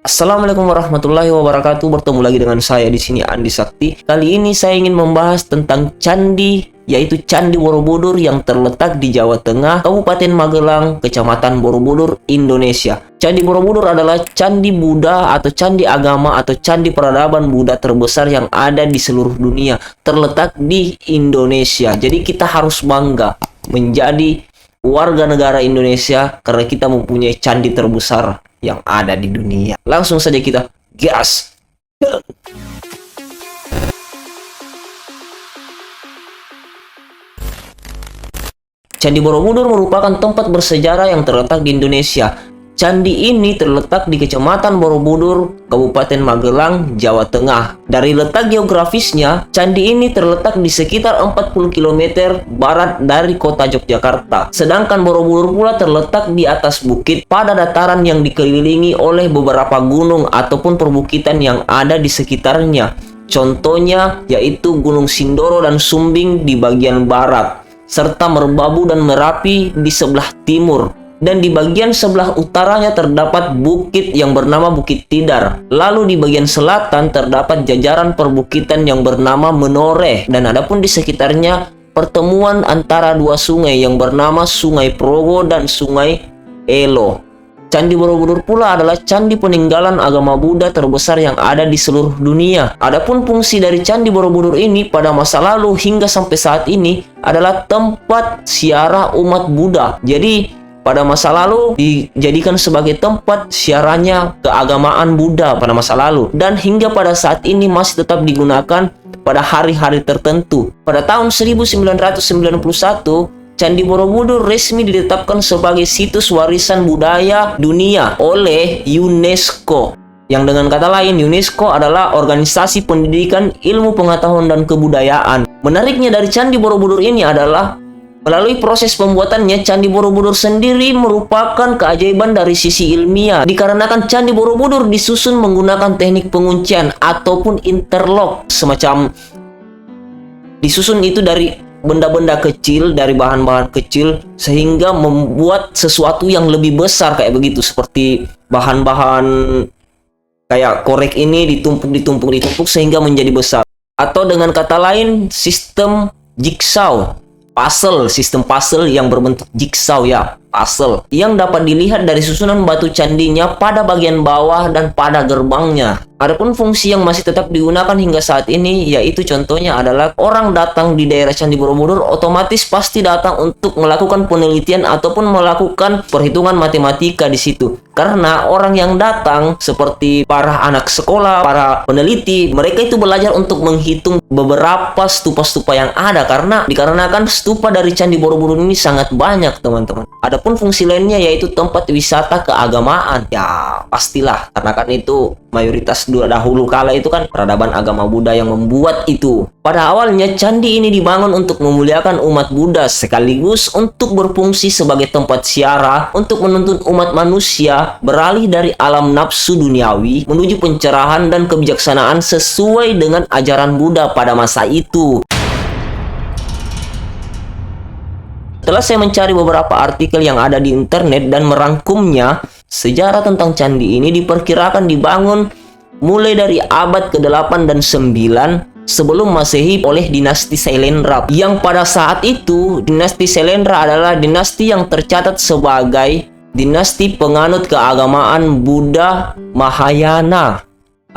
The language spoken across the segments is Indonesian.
Assalamualaikum warahmatullahi wabarakatuh. Bertemu lagi dengan saya di sini Andi Sakti. Kali ini saya ingin membahas tentang candi, yaitu Candi Borobudur yang terletak di Jawa Tengah, Kabupaten Magelang, Kecamatan Borobudur, Indonesia. Candi Borobudur adalah candi Buddha atau candi agama atau candi peradaban Buddha terbesar yang ada di seluruh dunia, terletak di Indonesia. Jadi kita harus bangga menjadi warga negara Indonesia karena kita mempunyai candi terbesar yang ada di dunia. Langsung saja kita gas. Candi Borobudur merupakan tempat bersejarah yang terletak di Indonesia. Candi ini terletak di Kecamatan Borobudur, Kabupaten Magelang, Jawa Tengah. Dari letak geografisnya, candi ini terletak di sekitar 40 km barat dari kota Yogyakarta. Sedangkan Borobudur pula terletak di atas bukit pada dataran yang dikelilingi oleh beberapa gunung ataupun perbukitan yang ada di sekitarnya. Contohnya yaitu Gunung Sindoro dan Sumbing di bagian barat, serta Merbabu dan Merapi di sebelah timur. Dan di bagian sebelah utaranya terdapat bukit yang bernama Bukit Tidar. Lalu di bagian selatan terdapat jajaran perbukitan yang bernama Menoreh. Dan adapun di sekitarnya pertemuan antara dua sungai yang bernama Sungai Progo dan Sungai Elo. Candi Borobudur pula adalah candi peninggalan agama Buddha terbesar yang ada di seluruh dunia. Adapun fungsi dari Candi Borobudur ini pada masa lalu hingga sampai saat ini adalah tempat ziarah umat Buddha. Jadi pada masa lalu dijadikan sebagai tempat ziarahnya keagamaan Buddha pada masa lalu, dan hingga pada saat ini masih tetap digunakan pada hari-hari tertentu. Pada tahun 1991, Candi Borobudur resmi ditetapkan sebagai situs warisan budaya dunia oleh UNESCO. Yang dengan kata lain, UNESCO adalah organisasi pendidikan, ilmu pengetahuan, dan kebudayaan. Menariknya dari Candi Borobudur ini adalah melalui proses pembuatannya, Candi Borobudur sendiri merupakan keajaiban dari sisi ilmiah. Dikarenakan Candi Borobudur disusun menggunakan teknik penguncian ataupun interlock, semacam disusun itu dari benda-benda kecil, dari bahan-bahan kecil, sehingga membuat sesuatu yang lebih besar kayak begitu. Seperti bahan-bahan kayak korek ini ditumpuk sehingga menjadi besar. Atau dengan kata lain, sistem jigsaw, sistem puzzle yang berbentuk jigsaw, ya, puzzle, yang dapat dilihat dari susunan batu candinya pada bagian bawah dan pada gerbangnya. Adapun fungsi yang masih tetap digunakan hingga saat ini, yaitu contohnya adalah orang datang di daerah Candi Borobudur otomatis pasti datang untuk melakukan penelitian ataupun melakukan perhitungan matematika di situ. Karena orang yang datang seperti para anak sekolah, para peneliti, mereka itu belajar untuk menghitung beberapa stupa-stupa yang ada, karena dikarenakan stupa dari Candi Borobudur ini sangat banyak, teman-teman. Adapun fungsi lainnya yaitu tempat wisata keagamaan. Ya, pastilah, karena kan itu mayoritas dahulu kala itu kan peradaban agama Buddha yang membuat itu. Pada awalnya candi ini dibangun untuk memuliakan umat Buddha sekaligus untuk berfungsi sebagai tempat ziarah untuk menuntun umat manusia beralih dari alam nafsu duniawi menuju pencerahan dan kebijaksanaan sesuai dengan ajaran Buddha pada masa itu. Setelah saya mencari beberapa artikel yang ada di internet dan merangkumnya, sejarah tentang candi ini diperkirakan dibangun mulai dari abad ke-8 dan 9 sebelum Masehi oleh dinasti Sailendra. Yang pada saat itu, dinasti Sailendra adalah dinasti yang tercatat sebagai dinasti penganut keagamaan Buddha Mahayana.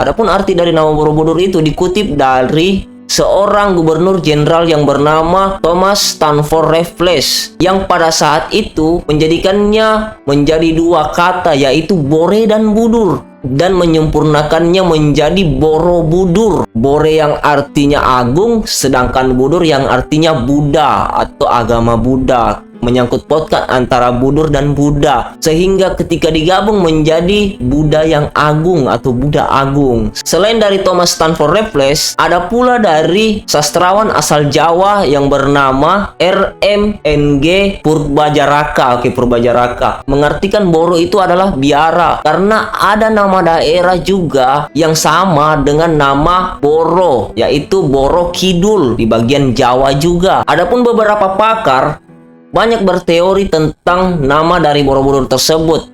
Adapun arti dari nama Borobudur itu dikutip dari seorang gubernur jenderal yang bernama Thomas Stanford Raffles, yang pada saat itu menjadikannya menjadi dua kata, yaitu Bore dan Budur, dan menyempurnakannya menjadi Borobudur. Bore yang artinya agung, sedangkan Budur yang artinya Buddha atau agama Buddha. Menyangkut pautkan antara Budur dan Buddha, sehingga ketika digabung menjadi Buddha yang agung atau Buddha agung. Selain dari Thomas Stanford Raffles, ada pula dari sastrawan asal Jawa yang bernama RMNG Purbajaraka. Purbajaraka mengartikan Boro itu adalah biara, karena ada nama daerah juga yang sama dengan nama Boro, yaitu Boro Kidul di bagian Jawa juga. Adapun beberapa pakar banyak berteori tentang nama dari Borobudur tersebut.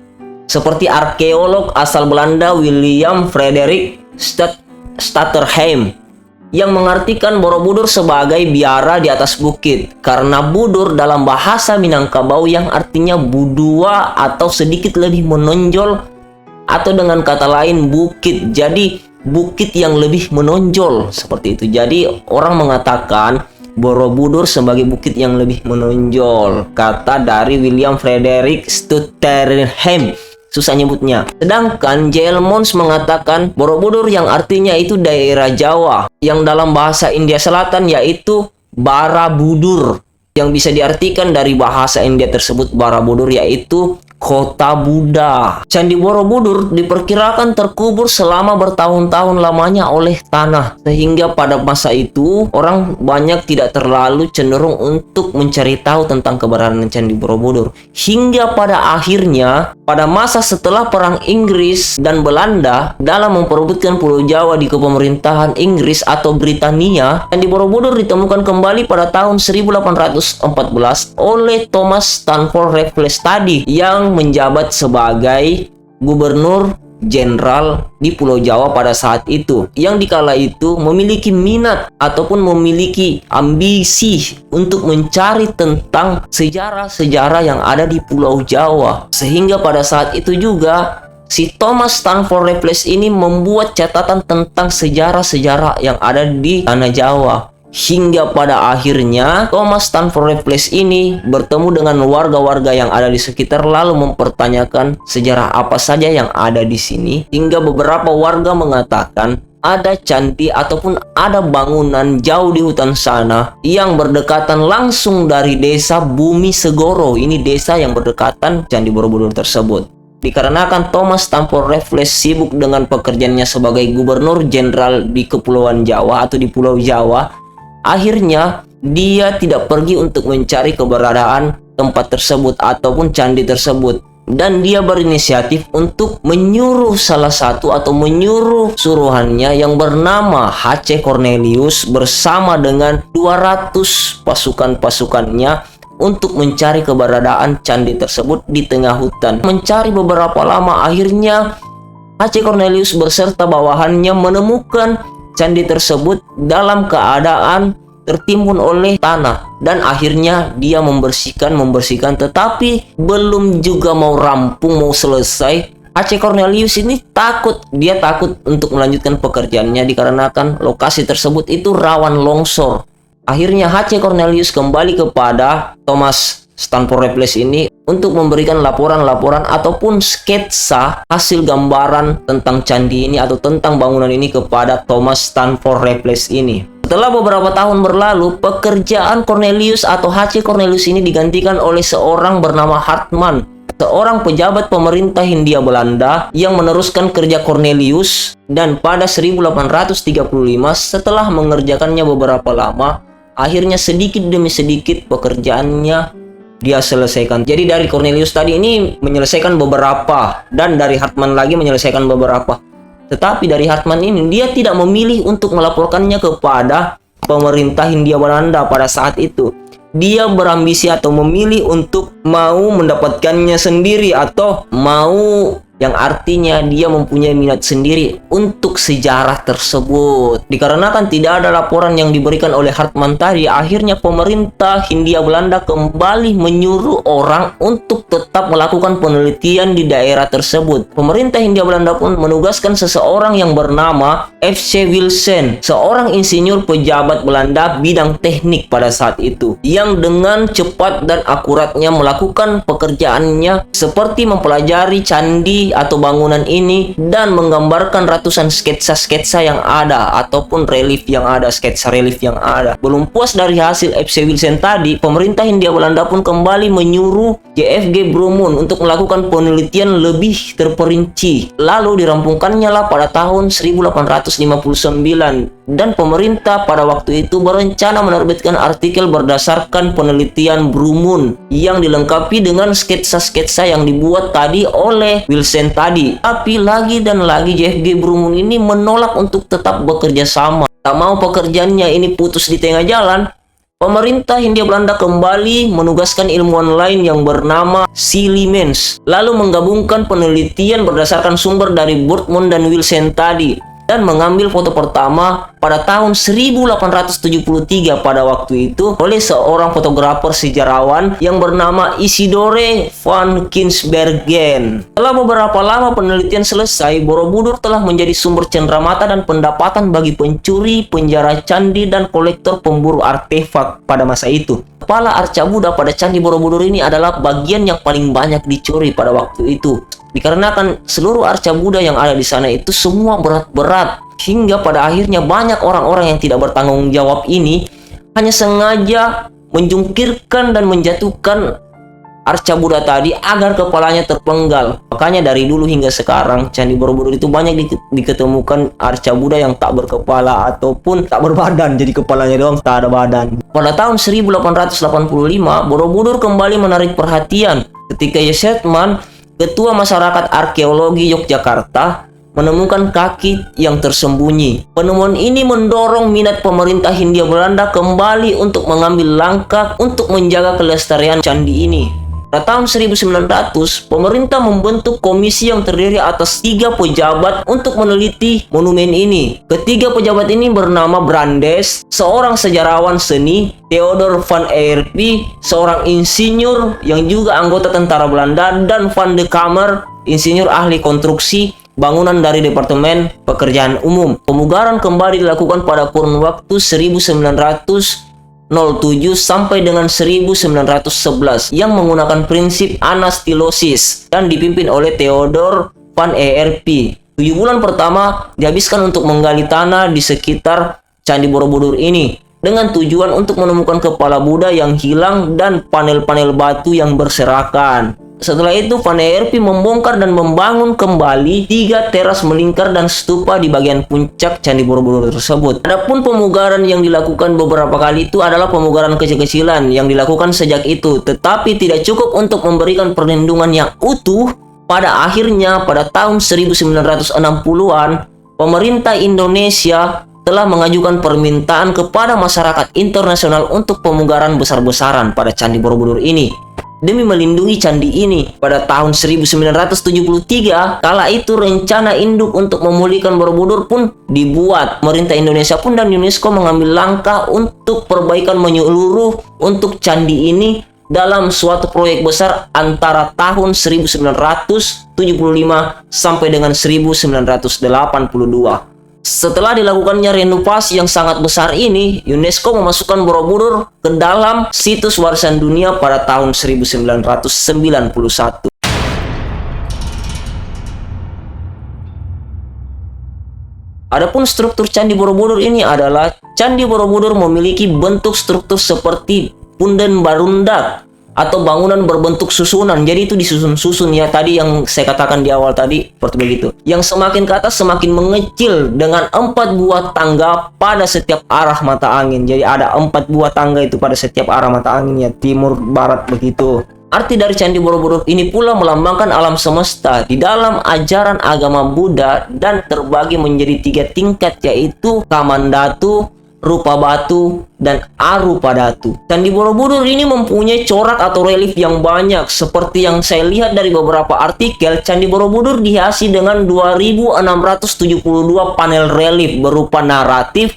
seperti arkeolog asal Belanda William Frederik Stutterheim yang mengartikan Borobudur sebagai biara di atas bukit, karena budur dalam bahasa Minangkabau yang artinya budua atau sedikit lebih menonjol, atau dengan kata lain bukit, jadi bukit yang lebih menonjol seperti itu. Jadi orang mengatakan Borobudur sebagai bukit yang lebih menonjol, kata dari William Frederik Stutterheim. Susah nyebutnya. Sedangkan J.L. Mons mengatakan Borobudur yang artinya itu daerah Jawa, yang dalam bahasa India Selatan yaitu Barabudur, yang bisa diartikan dari bahasa India tersebut Barabudur yaitu kota Buddha. Candi Borobudur diperkirakan terkubur selama bertahun-tahun lamanya oleh tanah, sehingga pada masa itu orang banyak tidak terlalu cenderung untuk mencari tahu tentang keberadaan Candi Borobudur. Hingga pada akhirnya pada masa setelah perang Inggris dan Belanda dalam memperebutkan Pulau Jawa di kepemerintahan Inggris atau Britania, Candi Borobudur ditemukan kembali pada tahun 1814 oleh Thomas Stamford Raffles tadi, yang menjabat sebagai gubernur jenderal di Pulau Jawa pada saat itu, yang dikala itu memiliki minat ataupun memiliki ambisi untuk mencari tentang sejarah-sejarah yang ada di Pulau Jawa. Sehingga pada saat itu juga si Thomas Stamford Raffles ini membuat catatan tentang sejarah-sejarah yang ada di tanah Jawa. Hingga pada akhirnya Thomas Stamford Raffles ini bertemu dengan warga-warga yang ada di sekitar, lalu mempertanyakan sejarah apa saja yang ada di sini. Hingga beberapa warga mengatakan ada candi ataupun ada bangunan jauh di hutan sana yang berdekatan langsung dari desa Bumi Segoro. Ini desa yang berdekatan Candi Borobudur tersebut. Dikarenakan Thomas Stamford Raffles sibuk dengan pekerjaannya sebagai gubernur jenderal di Kepulauan Jawa atau di Pulau Jawa, akhirnya dia tidak pergi untuk mencari keberadaan tempat tersebut ataupun candi tersebut, dan dia berinisiatif untuk menyuruh salah satu atau menyuruh suruhannya yang bernama H.C. Cornelius bersama dengan 200 pasukan-pasukannya untuk mencari keberadaan candi tersebut di tengah hutan. Mencari beberapa lama, akhirnya H.C. Cornelius beserta bawahannya menemukan candi tersebut dalam keadaan tertimbun oleh tanah, dan akhirnya dia membersihkan, tetapi belum juga mau rampung, mau selesai. H.C. Cornelius ini takut untuk melanjutkan pekerjaannya dikarenakan lokasi tersebut itu rawan longsor. Akhirnya H.C. Cornelius kembali kepada Thomas Stamford Raffles ini untuk memberikan laporan-laporan ataupun sketsa hasil gambaran tentang candi ini atau tentang bangunan ini kepada Thomas Stamford Raffles ini. Setelah beberapa tahun berlalu, pekerjaan Cornelius atau H.C. Cornelius ini digantikan oleh seorang bernama Hartman, seorang pejabat pemerintah Hindia Belanda yang meneruskan kerja Cornelius, dan pada 1835 setelah mengerjakannya beberapa lama, akhirnya sedikit demi sedikit pekerjaannya dia selesaikan. Jadi dari Cornelius tadi ini menyelesaikan beberapa, dan dari Hartman lagi menyelesaikan beberapa. Tetapi dari Hartman ini dia tidak memilih untuk melaporkannya kepada pemerintah Hindia Belanda pada saat itu. Dia berambisi atau memilih untuk mau mendapatkannya sendiri, atau mau yang artinya dia mempunyai minat sendiri untuk sejarah tersebut. Dikarenakan tidak ada laporan yang diberikan oleh Hartman tadi, akhirnya pemerintah Hindia Belanda kembali menyuruh orang untuk tetap melakukan penelitian di daerah tersebut. Pemerintah Hindia Belanda pun menugaskan seseorang yang bernama F.C. Wilson, seorang insinyur pejabat Belanda bidang teknik pada saat itu, yang dengan cepat dan akuratnya melakukan pekerjaannya seperti mempelajari candi atau bangunan ini dan menggambarkan ratusan sketsa-sketsa yang ada ataupun relief yang ada, sketsa relief yang ada. Belum puas dari hasil F.C. Wilson tadi, pemerintah Hindia Belanda pun kembali menyuruh J.F.G. Brumun untuk melakukan penelitian lebih terperinci. Lalu dirampungkannya lah pada tahun 1859, dan pemerintah pada waktu itu berencana menerbitkan artikel berdasarkan penelitian Brumun yang dilengkapi dengan sketsa-sketsa yang dibuat tadi oleh Wilson tadi. Tapi lagi dan lagi J.F.G. Brumun ini menolak untuk tetap bekerja sama. Tak mau pekerjaannya ini putus di tengah jalan. pemerintah Hindia Belanda kembali menugaskan ilmuwan lain yang bernama Silimens, lalu menggabungkan penelitian berdasarkan sumber dari Burtmund dan Wilson tadi, dan mengambil foto pertama pada tahun 1873 pada waktu itu oleh seorang fotografer sejarawan yang bernama Isidore van Kinsbergen. Setelah beberapa lama penelitian selesai, Borobudur telah menjadi sumber cenderamata dan pendapatan bagi pencuri, penjara candi, dan kolektor pemburu artefak pada masa itu. Kepala arca Buddha pada Candi Borobudur ini adalah bagian yang paling banyak dicuri pada waktu itu. Dikarenakan seluruh arca Buddha yang ada di sana itu semua berat-berat, hingga pada akhirnya banyak orang-orang yang tidak bertanggung jawab ini hanya sengaja menjungkirkan dan menjatuhkan arca Buddha tadi agar kepalanya terpenggal. Makanya dari dulu hingga sekarang Candi Borobudur itu banyak diketemukan arca Buddha yang tak berkepala ataupun tak berbadan, jadi kepalanya doang, tak ada badan. Pada tahun 1885 Borobudur kembali menarik perhatian ketika Yesetman, Ketua Masyarakat Arkeologi Yogyakarta, menemukan kaki yang tersembunyi. Penemuan ini mendorong minat pemerintah Hindia Belanda kembali untuk mengambil langkah untuk menjaga kelestarian candi ini. Pada tahun 1900, pemerintah membentuk komisi yang terdiri atas 3 pejabat untuk meneliti monumen ini. Ketiga pejabat ini bernama Brandes, seorang sejarawan seni, Theodor van Eyerpy, seorang insinyur yang juga anggota tentara Belanda, dan Van de Kamer, insinyur ahli konstruksi bangunan dari Departemen Pekerjaan Umum. Pemugaran kembali dilakukan pada kurun waktu 1907 sampai dengan 1911 yang menggunakan prinsip anastilosis dan dipimpin oleh Theodor van Eyerpy. 7 bulan pertama dihabiskan untuk menggali tanah di sekitar Candi Borobudur ini dengan tujuan untuk menemukan kepala Buddha yang hilang dan panel-panel batu yang berserakan. Setelah itu Van Eyerpy membongkar dan membangun kembali 3 teras melingkar dan stupa di bagian puncak Candi Borobudur tersebut. Adapun pemugaran yang dilakukan beberapa kali itu adalah pemugaran kecil-kecilan yang dilakukan sejak itu, tetapi tidak cukup untuk memberikan perlindungan yang utuh. Pada akhirnya pada tahun 1960-an, pemerintah Indonesia telah mengajukan permintaan kepada masyarakat internasional untuk pemugaran besar-besaran pada Candi Borobudur ini. Demi melindungi candi ini, pada tahun 1973, kala itu rencana induk untuk memulihkan Borobudur pun dibuat. Pemerintah Indonesia pun dan UNESCO mengambil langkah untuk perbaikan menyeluruh untuk candi ini dalam suatu proyek besar antara tahun 1975 sampai dengan 1982. Setelah dilakukannya renovasi yang sangat besar ini, UNESCO memasukkan Borobudur ke dalam situs warisan dunia pada tahun 1991. Adapun struktur Candi Borobudur ini adalah Candi Borobudur memiliki bentuk struktur seperti punden barundak atau bangunan berbentuk susunan. Jadi itu disusun-susun ya, tadi yang saya katakan di awal tadi seperti begitu. Yang semakin ke atas semakin mengecil dengan 4 buah tangga pada setiap arah mata angin. Jadi ada 4 buah tangga itu pada setiap arah mata angin ya, timur, barat begitu. Arti dari Candi Borobudur ini pula melambangkan alam semesta di dalam ajaran agama Buddha dan terbagi menjadi 3 tingkat, yaitu Kamandatu, Rupa Batu, dan Arupa Datu. Candi Borobudur ini mempunyai corak atau relief yang banyak. Seperti yang saya lihat dari beberapa artikel, Candi Borobudur dihiasi dengan 2672 panel relief berupa naratif,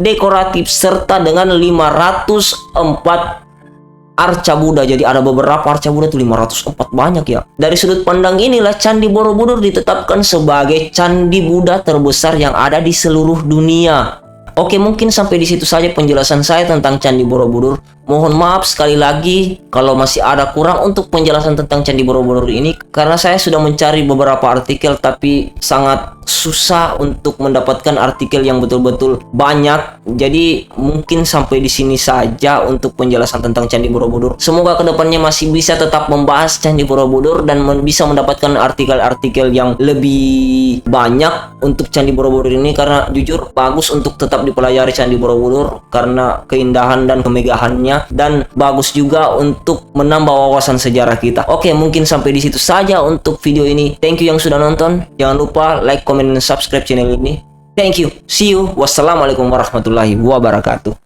dekoratif, serta dengan 504 arca Buddha. Jadi ada beberapa arca Buddha itu 504, banyak ya. Dari sudut pandang inilah Candi Borobudur ditetapkan sebagai candi Buddha terbesar yang ada di seluruh dunia. Oke, mungkin sampai di situ saja penjelasan saya tentang Candi Borobudur. Mohon maaf sekali lagi kalau masih ada kurang untuk penjelasan tentang Candi Borobudur ini, karena saya sudah mencari beberapa artikel tapi sangat susah untuk mendapatkan artikel yang betul-betul banyak. Jadi mungkin sampai di sini saja untuk penjelasan tentang Candi Borobudur. Semoga kedepannya masih bisa tetap membahas Candi Borobudur dan bisa mendapatkan artikel-artikel yang lebih banyak untuk Candi Borobudur ini, karena jujur bagus untuk tetap dipelajari Candi Borobudur karena keindahan dan kemegahannya, dan bagus juga untuk menambah wawasan sejarah kita. Oke, mungkin sampai di situ saja untuk video ini. Thank you yang sudah nonton. Jangan lupa like, comment, dan subscribe channel ini. Thank you. See you. Wassalamualaikum warahmatullahi wabarakatuh.